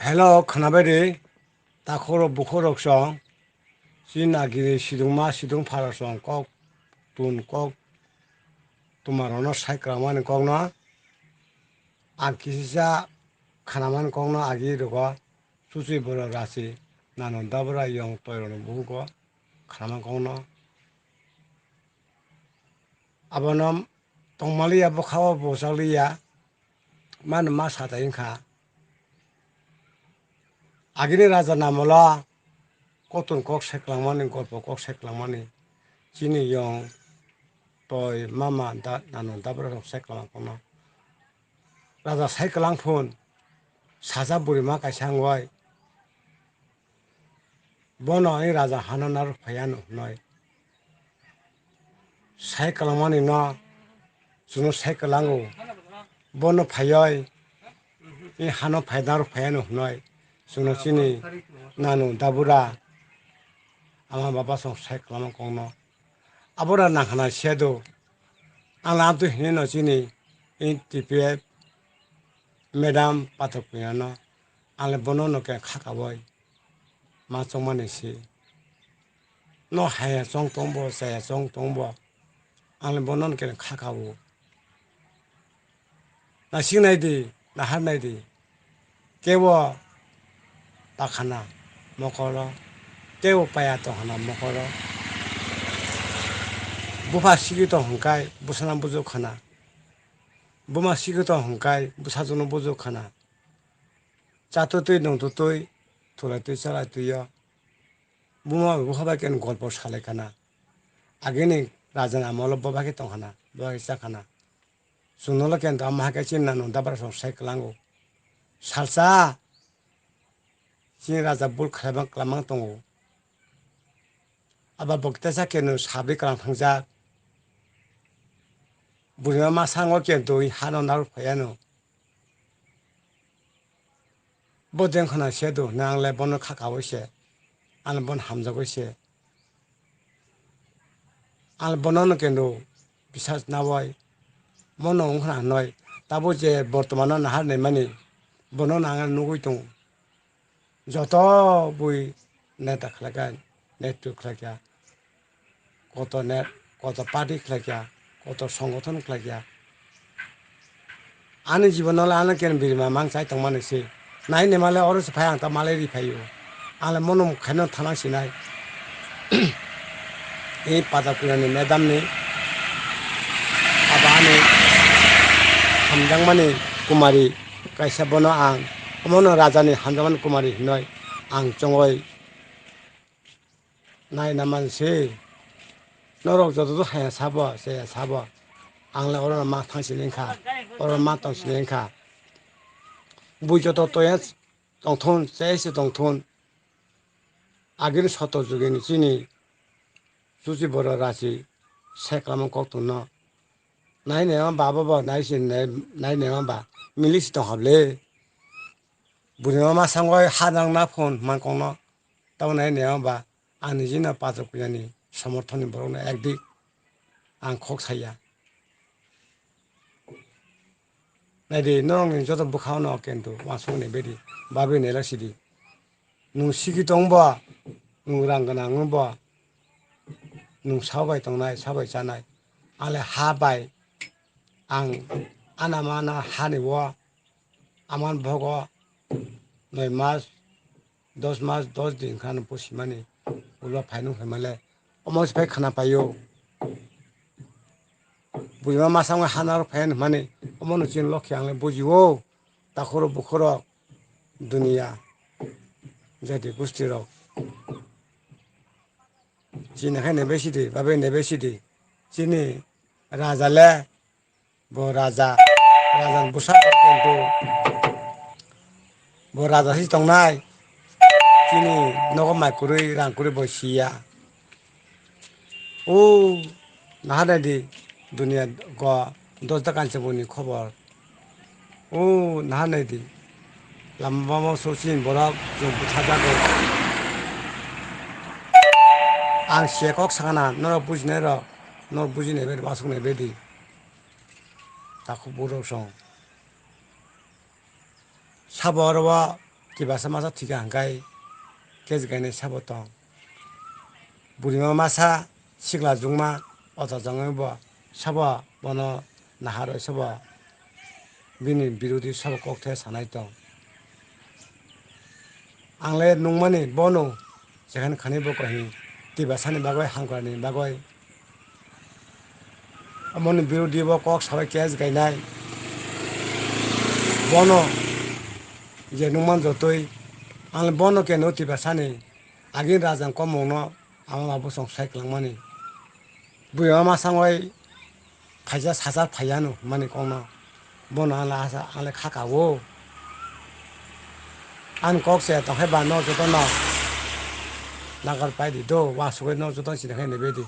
Hello, Khanabedi, Takoro Bukorok song, Sinagiri Siduma Sidum Parasong, Kok, Tun Kok, Tumarono Saikraman Kongna, Akisa Khanaman Kongna Agi Rugo, Susi Bura Rasi, Nanondabra Young Toyon Bugo, Khanaman Kongna. Abanom, Tongmalia Bokawa Bosalia, Man Masata Inka. Agini Raja Namola, Cotton Cock Seklamani, Golpo Cock Seklamani, Chini Young. Toy mama da nanon dabra cycle kono raja cycle phone saja burima kaisang wai bono ai raja hananar phayan noi cycle mani no suno cycle ango bono phayoi I hano phaydar phayan noi suno chini nanu dabura ama baba song cycle man kono abora nakhana sedo ala tu hino chini in tpf Madam Patopiano, ale bono ke khakaboy, ma chongmani si. No haya chong tongbo, saya chong tongbo, ale bono ke khakabo. Na sinai di, na hanai di, kewo takana mokoro, kewo paya tohana mokoro. Bufa sigi to hongkai, busana bujo khana. Buma sigi to hongkai, busajono bujo khana. Chato tui nong tui, tulai tui chalai tui yo. Buma bukhaba ken golpo sale kana. Agini rajan amolo babaki tongkhana, babaki chakhana. Sunolo ken to amahake chinna no dabra song cyclango. Salsa chin raja bul khabang klamang tongo. Aba boktesa ken sabri klang thangja. Burima ma sango ken to hano nar phayano. Bodeng khana sedo nang le bono khakawo se. An bon hamjago se. An bono ken do bisas nawai. Mono khana noi. Tabo je bortomano nahar ne mani. Bono nang nugui tong. Joto bui net akhlagan net tu khlagya koto net koto party khlagya koto সংগঠন khlagya ani jibanole ana ken birma mang chai tongmani si nai ne male oros phayang ta male ri phayo ala monum khano thana sinai e pada kurani medam ni abani hamjang mani kumari kaisa bono ang mono rajani hamjaman kumari noi ang chongoi nai naman si norok joto haya sabo se sabo angla ora ma thangsilengkha ora ma tongsilengkha bui joto toya tongthon se tongthon agir soto jugeni chini susi bora rasi seklam koktuno nai ne baba ba nai sin nai ne ba milis to hable bunyama sangoi hadang na phone man kono taw nai ne ba ani jina pato kuyani সমর্থনী বরং একদিক আং খক সাইয়া নাইদি নরং যত বুখাওনো কিন্তু মাসংনি বেদি বাবে নেলাসিদি নুং সিগি দংবা নুং রাंगोना ngba নুং সাবাই তংनाय साबाय जानाय आले हाबाय आं आनामाना हानिबो आमान भग 9 मास 10 मास 10 दिन खान पसिमानि उला फाइनु हेमाले Omos pay khana payo. Buima masang hanar pen mane. Omono chin lokhi angle bujiwo. Takoro bukoro dunia. Jadi gustiro. China hai nebesidi, babe nebesidi. Chini raja le bo raja. Raja busa kentu. Bo raja si tongnai. Chini nogo maikuri rangkuri bo siya. Oh, nah di dunia gua dos takan sebuni khabar. Oh, nah di lamba mau sosin borak jumpa saja go. Ang siakok sana, nora bujnera, nor bujine bed masuk nebedi. Takut buruk song. Sabarwa tibasa masa tiga hangkai kes gainai sabo tong burima masa sigla jungma ota jangai bo sabo bono naharo sabo bini birodi sabo kokte sanai tong angle nungmani bono jekan khani bo kahi tibasani bagoi hangkarni bagoi amoni birodi bo kok sabai kes gainai bono je nungman jotoi angle bono ke no tibasani agin rajang komongno ama abo song sai klangmani buya ma sangoi khaija sajar phayano mani kongno bono ala asa ale khakawo an kok se to heba no joto no nagar pai di do wa suwe no joto si khai nebe di